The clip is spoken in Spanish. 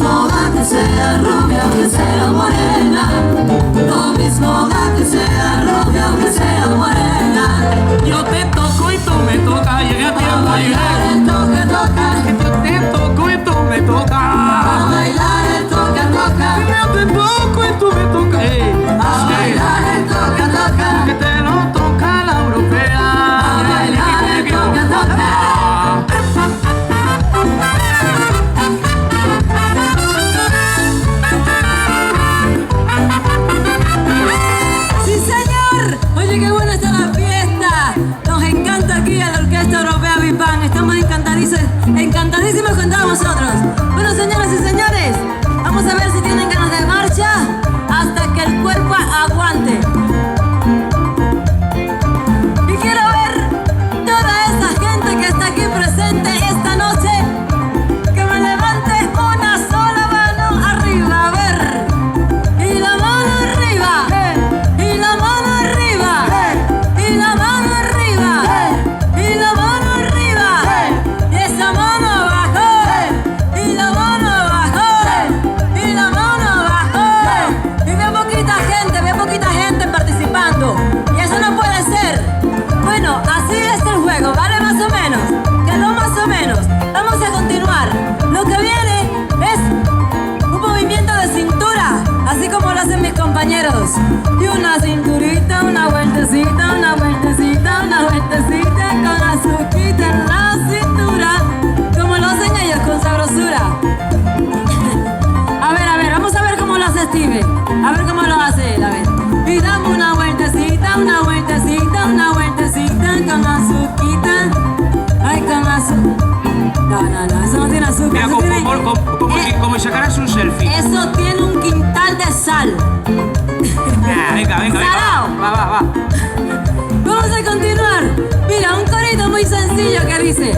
mismo da que sea rubia o que sea morena, lo mismo da que sea rubia o que sea morena. Yo te toco y tú me tocas, llegué a tiempo, bailar el toca, toca. Yo te toco y tú me tocas. A bailar el toca, toca. Yo te toco y tú me tocas. A bailar el toca, toca. Que te lo toca la europea. A bailar el toca, toca. ¡Sí, señor! Oye, qué buena está la fiesta. Nos encanta aquí a la Orquesta Europea Big Bang. Estamos encantadísimos con todos vosotros. Bueno, señoras y señores, vamos a ver si tienen ganas de marcha hasta que el cuerpo aguante. Y quiero ver toda esa gente que está aquí presente esta noche, que me levante una sola mano arriba, a ver. Y la mano arriba, y la mano arriba, y la mano arriba, y la mano arriba, y esa mano abajo, y la mano abajo, y la mano abajo. Y bien poquita gente participando. Y eso no puede ser. Bueno, así es el juego, ¿vale? Más o menos. Quedó más o menos. Vamos a continuar. Lo que viene es un movimiento de cintura, así como lo hacen mis compañeros. Y una cinturita, una vueltecita, una vueltecita, una vueltecita, con azuquita en la cintura, como lo hacen ellos con sabrosura. A ver, vamos a ver cómo lo hace Steve. A ver cómo lo hace él, a ver. Y dame una vueltecita, una vueltecita, una vueltecita, con azuquita. Ay, con azúcar. No, eso no tiene azúcar. Mira, como si sacaras un selfie. Eso tiene un quintal de sal. Venga. ¡Salao! Va. Vamos a continuar. Mira, un corito muy sencillo que dice: